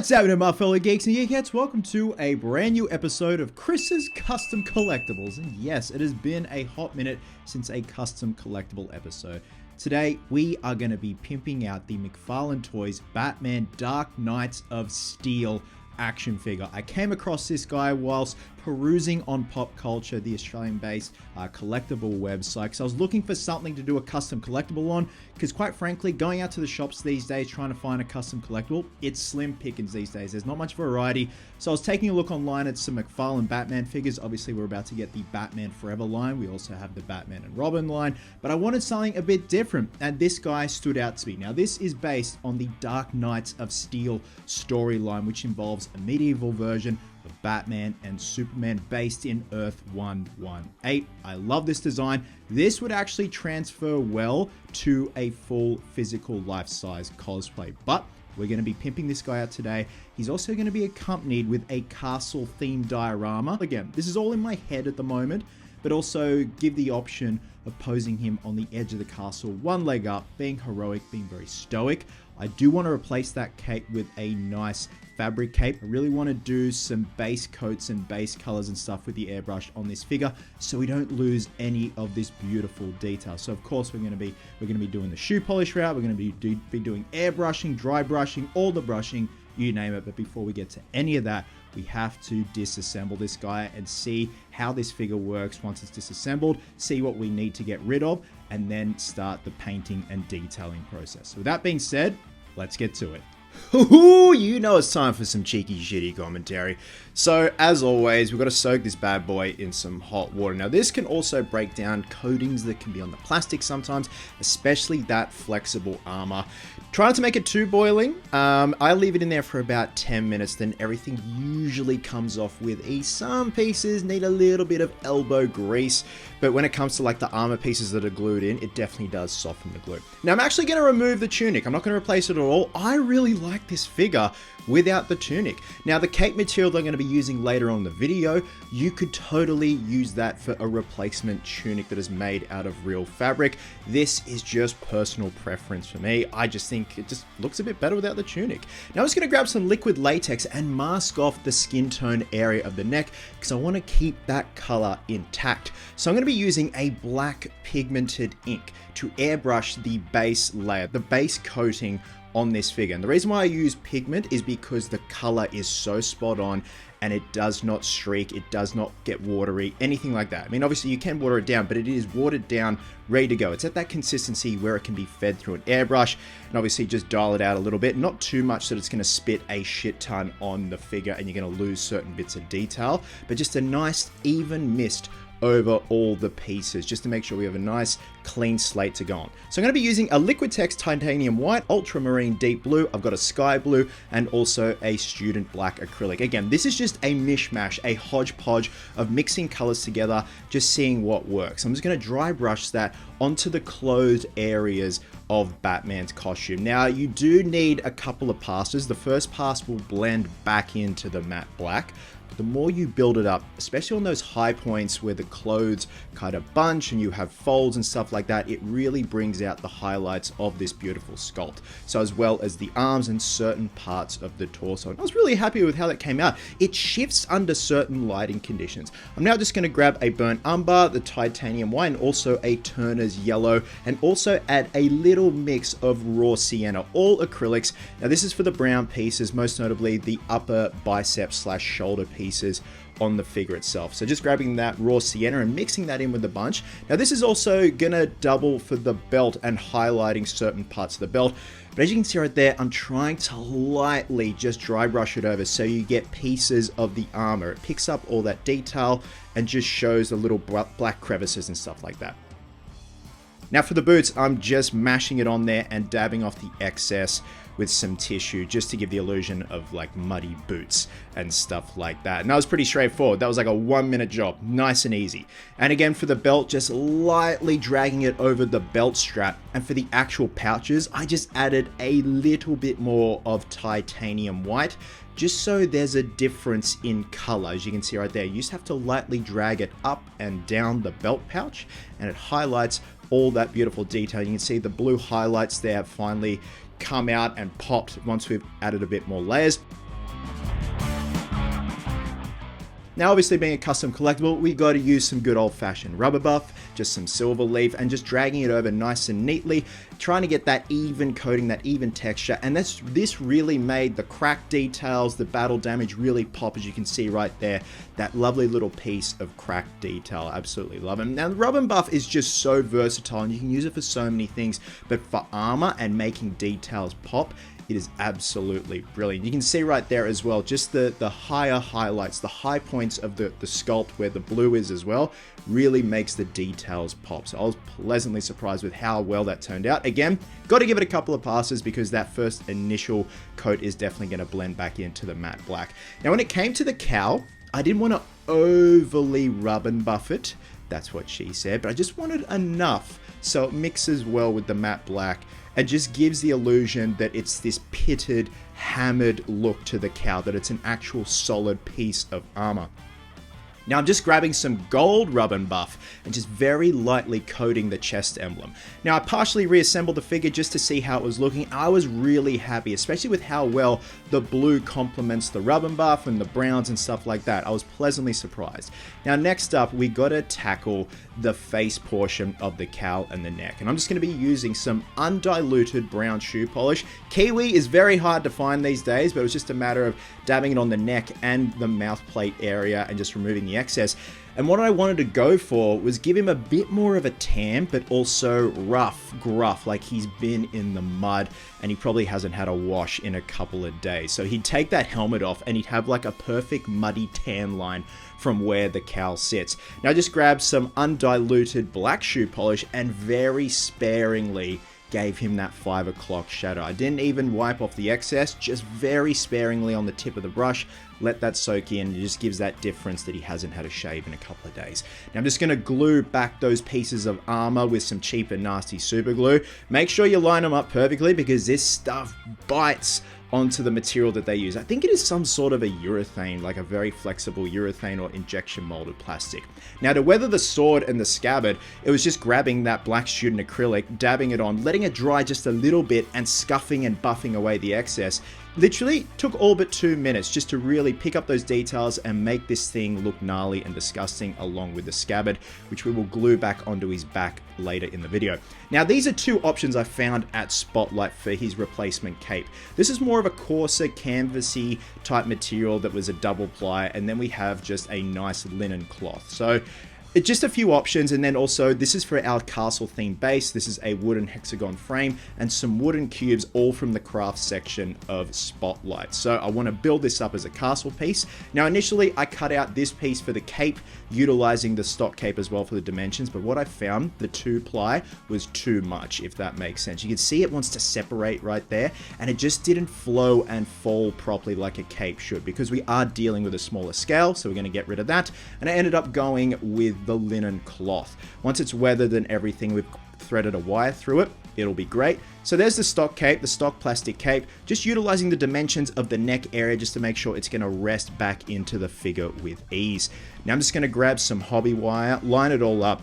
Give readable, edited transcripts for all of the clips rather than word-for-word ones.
What's happening, my fellow geeks and geekettes? Welcome to a brand new episode of Chris's Custom Collectibles. And yes, it has been a hot minute since a custom collectible episode. Today, we are going to be pimping out the McFarlane Toys Batman Dark Knights of Steel action figure. I came across this guy whilst perusing on Pop Culture, the Australian-based collectible website, because I was looking for something to do a custom collectible on, because quite frankly, going out to the shops these days trying to find a custom collectible, it's slim pickings these days. There's not much variety. So I was taking a look online at some McFarlane Batman figures. Obviously, we're about to get the Batman Forever line. We also have the Batman and Robin line, but I wanted something a bit different, and this guy stood out to me. Now, this is based on the Dark Knights of Steel storyline, which involves a medieval version of Batman and Superman based in Earth 118. I love this design. This would actually transfer well to a full physical life-size cosplay, but we're going to be pimping this guy out today. He's also going to be accompanied with a castle-themed diorama. Again, this is all in my head at the moment, but also give the option of posing him on the edge of the castle, one leg up, being heroic, being very stoic. I do want to replace that cape with a nice fabric cape. I really want to do some base coats and base colors and stuff with the airbrush on this figure, so we don't lose any of this beautiful detail. So of course we're going to be doing the shoe polish route. We're going to be doing airbrushing, dry brushing, all the brushing, you name it. But before we get to any of that, we have to disassemble this guy and see how this figure works once it's disassembled, see what we need to get rid of, and then start the painting and detailing process. So with that being said, let's get to it. Ooh, you know it's time for some cheeky shitty commentary. So as always, we've got to soak this bad boy in some hot water. Now this can also break down coatings that can be on the plastic sometimes, especially that flexible armor. Try not to make it too boiling. I leave it in there for about 10 minutes, then everything usually comes off with ease. Some pieces need a little bit of elbow grease, but when it comes to like the armor pieces that are glued in, it definitely does soften the glue. Now I'm actually going to remove the tunic. I'm not going to replace it at all. I really like this figure without the tunic. Now the cape material that I'm going to be using later on in the video, you could totally use that for a replacement tunic that is made out of real fabric. This is just personal preference for me. I just think it just looks a bit better without the tunic. Now I'm just going to grab some liquid latex and mask off the skin tone area of the neck because I want to keep that color intact. So I'm going to be using a black pigmented ink to airbrush the base layer, the base coating on this figure. And the reason why I use pigment is because the color is so spot on and it does not streak, it does not get watery, anything like that. I mean, obviously you can water it down, but it is watered down, ready to go. It's at that consistency where it can be fed through an airbrush, and obviously just dial it out a little bit, not too much that it's going to spit a shit ton on the figure and you're going to lose certain bits of detail, but just a nice even mist over all the pieces just to make sure we have a nice clean slate to go on. So I'm going to be using a Liquitex titanium white, ultramarine deep blue, I've got a sky blue, and also a student black acrylic. Again, this is just a mishmash, a hodgepodge of mixing colors together, just seeing what works. I'm just going to dry brush that onto the closed areas of Batman's costume. Now you do need a couple of passes. The first pass will blend back into the matte black. The more you build it up, especially on those high points where the clothes kind of bunch and you have folds and stuff like that, it really brings out the highlights of this beautiful sculpt. So as well as the arms and certain parts of the torso. And I was really happy with how that came out. It shifts under certain lighting conditions. I'm now just going to grab a burnt umber, the titanium white, and also a Turner's yellow, and also add a little mix of raw sienna, all acrylics. Now this is for the brown pieces, most notably the upper bicep / shoulder pieces on the figure itself. So just grabbing that raw sienna and mixing that in with the bunch. Now this is also gonna double for the belt and highlighting certain parts of the belt. But as you can see right there, I'm trying to lightly just dry brush it over so you get pieces of the armor. It picks up all that detail and just shows the little black crevices and stuff like that. Now for the boots, I'm just mashing it on there and dabbing off the excess with some tissue just to give the illusion of like muddy boots and stuff like that. And that was pretty straightforward. That was like a 1-minute job, nice and easy. And again for the belt, just lightly dragging it over the belt strap. And for the actual pouches, I just added a little bit more of titanium white, just so there's a difference in color. As you can see right there, you just have to lightly drag it up and down the belt pouch and it highlights all that beautiful detail. You can see the blue highlights there have finally come out and popped once we've added a bit more layers. Now obviously being a custom collectible, we got to use some good old-fashioned rubber buff, just some silver leaf, and just dragging it over nice and neatly, trying to get that even coating, that even texture. And this really made the crack details, the battle damage really pop, as you can see right there. That lovely little piece of crack detail. I absolutely love it. Now the rubber buff is just so versatile and you can use it for so many things, but for armor and making details pop, it is absolutely brilliant. You can see right there as well, just the higher highlights, the high points of the sculpt where the blue is as well, really makes the details pop. So I was pleasantly surprised with how well that turned out. Again, got to give it a couple of passes because that first initial coat is definitely going to blend back into the matte black. Now when it came to the cowl, I didn't want to overly rub and buff it. That's what she said, but I just wanted enough so it mixes well with the matte black. It just gives the illusion that it's this pitted, hammered look to the cowl, that it's an actual solid piece of armor. Now I'm just grabbing some gold rub and buff and just very lightly coating the chest emblem. Now I partially reassembled the figure just to see how it was looking. I was really happy, especially with how well the blue complements the rub and buff and the browns and stuff like that. I was pleasantly surprised. Now next up, we got to tackle the face portion of the cowl and the neck. And I'm just going to be using some undiluted brown shoe polish. Kiwi is very hard to find these days, but it was just a matter of dabbing it on the neck and the mouth plate area and just removing the excess. And what I wanted to go for was give him a bit more of a tan, but also rough, gruff, like he's been in the mud and he probably hasn't had a wash in a couple of days. So he'd take that helmet off and he'd have like a perfect muddy tan line from where the cowl sits. Now just grab some undiluted black shoe polish and very sparingly gave him that 5 o'clock shadow. I didn't even wipe off the excess, just very sparingly on the tip of the brush. Let that soak in. It just gives that difference that he hasn't had a shave in a couple of days. Now I'm just going to glue back those pieces of armor with some cheap and nasty super glue. Make sure you line them up perfectly because this stuff bites onto the material that they use. I think it is some sort of a urethane, like a very flexible urethane or injection molded plastic. Now to weather the sword and the scabbard, it was just grabbing that black student acrylic, dabbing it on, letting it dry just a little bit and scuffing and buffing away the excess. Literally took all but 2 minutes just to really pick up those details and make this thing look gnarly and disgusting along with the scabbard, which we will glue back onto his back later in the video. Now these are two options I found at Spotlight for his replacement cape. This is more of a coarser canvasy type material that was a double ply, and then we have just a nice linen cloth. So it's just a few options, and then also this is for our castle theme base. This is a wooden hexagon frame and some wooden cubes, all from the craft section of Spotlight. So I want to build this up as a castle piece. Now initially I cut out this piece for the cape, utilizing the stock cape as well for the dimensions, but what I found, the 2-ply was too much, if that makes sense. You can see it wants to separate right there, and it just didn't flow and fall properly like a cape should, because we are dealing with a smaller scale, so we're going to get rid of that. And I ended up going with the linen cloth. Once it's weathered and everything, we've threaded a wire through it, it'll be great. So there's the stock cape, the stock plastic cape, just utilizing the dimensions of the neck area just to make sure it's going to rest back into the figure with ease. Now I'm just going to grab some hobby wire, line it all up.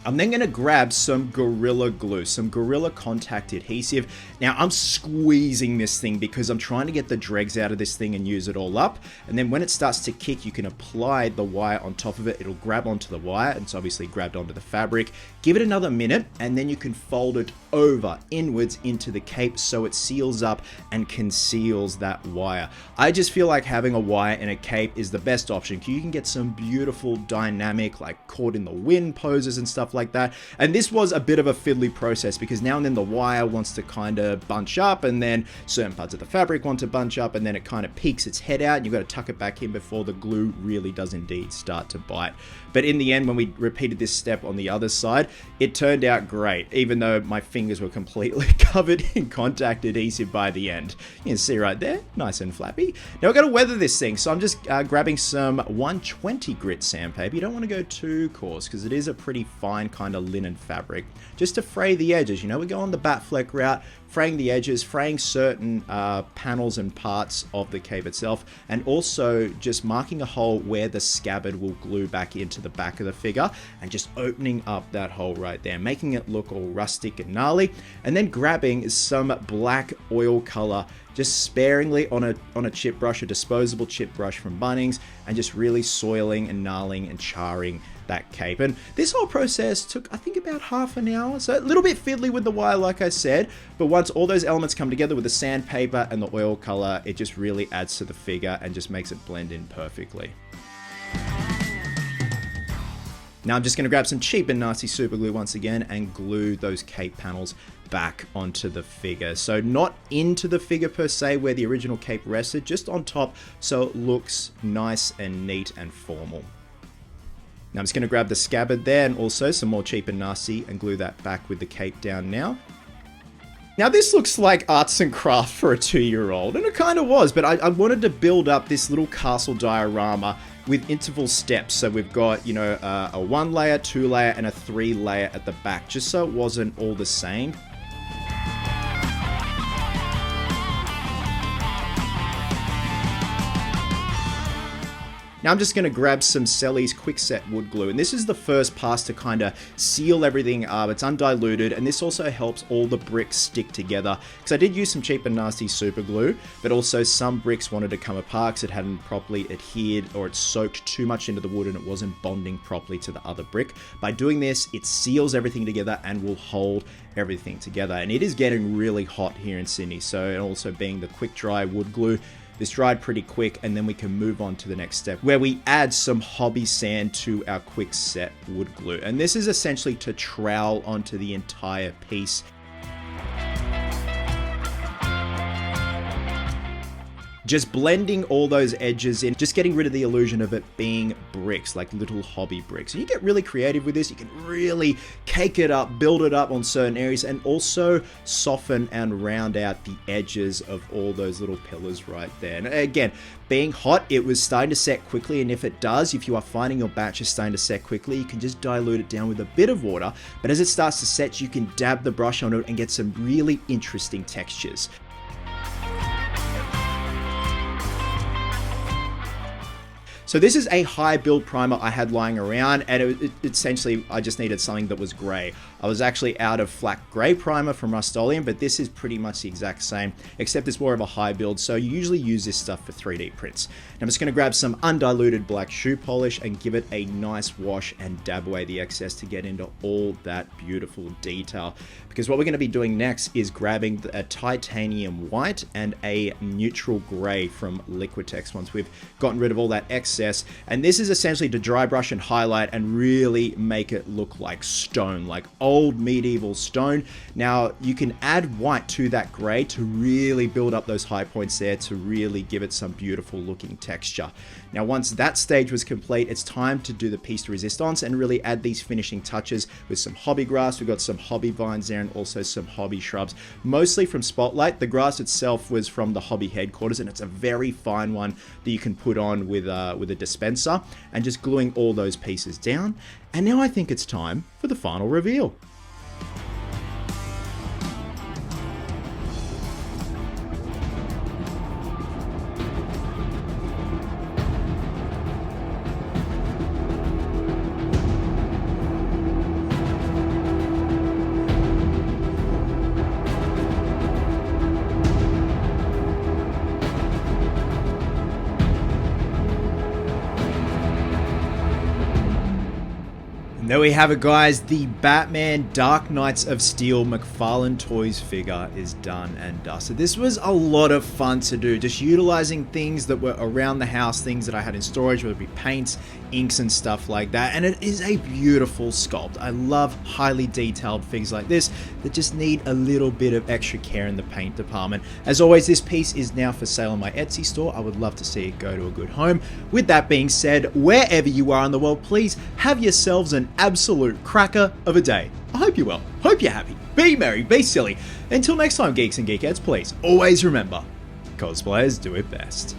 I'm then going to grab some Gorilla Glue, some Gorilla Contact Adhesive. Now I'm squeezing this thing because I'm trying to get the dregs out of this thing and use it all up. And then when it starts to kick, you can apply the wire on top of it. It'll grab onto the wire. It's obviously grabbed onto the fabric. Give it another minute and then you can fold it over inwards into the cape so it seals up and conceals that wire. I just feel like having a wire in a cape is the best option. You can get some beautiful dynamic, like caught in the wind poses and stuff like that. And this was a bit of a fiddly process because now and then the wire wants to kind of bunch up, and then certain parts of the fabric want to bunch up, and then it kind of peeks its head out and you've got to tuck it back in before the glue really does indeed start to bite. But in the end, when we repeated this step on the other side, it turned out great, even though my fingers were completely covered in contact adhesive by the end. You can see right there, nice and flappy. Now we've got to weather this thing, so I'm just grabbing some 120 grit sandpaper. You don't want to go too coarse because it is a pretty fine fine kind of linen fabric, just to fray the edges. You know, we go on the Batfleck route, fraying the edges, fraying certain panels and parts of the cape itself, and also just marking a hole where the scabbard will glue back into the back of the figure, and just opening up that hole right there, making it look all rustic and gnarly, and then grabbing some black oil color, just sparingly on a chip brush, a disposable chip brush from Bunnings, and just really soiling and gnarling and charring that cape. And this whole process took, I think, about half an hour, so a little bit fiddly with the wire, like I said, but once all those elements come together with the sandpaper and the oil color, it just really adds to the figure and just makes it blend in perfectly. Now I'm just going to grab some cheap and nasty super glue once again and glue those cape panels back onto the figure. So not into the figure per se where the original cape rested, just on top so it looks nice and neat and formal. Now I'm just going to grab the scabbard there and also some more cheap and nasty and glue that back with the cape down now. Now this looks like arts and craft for a 2-year-old, and it kind of was, but I wanted to build up this little castle diorama with interval steps. So we've got, you know, a 1 layer, 2 layer, and a 3 layer at the back, just so it wasn't all the same. Now I'm just going to grab some Selleys Quickset wood glue, and this is the first pass to kind of seal everything up. It's undiluted, and this also helps all the bricks stick together, because I did use some cheap and nasty super glue, but also some bricks wanted to come apart because it hadn't properly adhered, or it soaked too much into the wood and it wasn't bonding properly to the other brick. By doing this, it seals everything together and will hold everything together. And it is getting really hot here in Sydney, so, and also being the quick dry wood glue, this dried pretty quick, and then we can move on to the next step where we add some hobby sand to our quick set wood glue. And this is essentially to trowel onto the entire piece. Just blending all those edges in, just getting rid of the illusion of it being bricks, like little hobby bricks. And you get really creative with this. You can really cake it up, build it up on certain areas, and also soften and round out the edges of all those little pillars right there. And again, being hot, it was starting to set quickly, and if it does, if you are finding your batch is starting to set quickly, you can just dilute it down with a bit of water. But as it starts to set, you can dab the brush on it and get some really interesting textures. So this is a high build primer I had lying around, and essentially I just needed something that was grey. I was actually out of flat grey primer from Rust-Oleum, but this is pretty much the exact same, except it's more of a high build, so you usually use this stuff for 3D prints. Now I'm just going to grab some undiluted black shoe polish and give it a nice wash and dab away the excess to get into all that beautiful detail. Because what we're going to be doing next is grabbing a titanium white and a neutral grey from Liquitex once we've gotten rid of all that excess. And this is essentially to dry brush and highlight and really make it look like stone, like old medieval stone. Now you can add white to that grey to really build up those high points there, to really give it some beautiful looking texture. Now once that stage was complete, it's time to do the piece de resistance and really add these finishing touches with some hobby grass. We've got some hobby vines there and also some hobby shrubs, mostly from Spotlight. The grass itself was from the hobby headquarters, and it's a very fine one that you can put on with a dispenser, and just gluing all those pieces down. And now I think it's time for the final reveal. There we have it, guys. The Batman Dark Knights of Steel McFarlane Toys figure is done and dusted. This was a lot of fun to do, just utilizing things that were around the house, things that I had in storage, whether it be paints, inks and stuff like that. And it is a beautiful sculpt. I love highly detailed figures like this that just need a little bit of extra care in the paint department. As always, this piece is now for sale on my Etsy store. I would love to see it go to a good home. With that being said, wherever you are in the world, please have yourselves an absolute cracker of a day. I hope you're well. Hope you're happy. Be merry, be silly. Until next time, geeks and geekettes, please always remember, cosplayers do it best.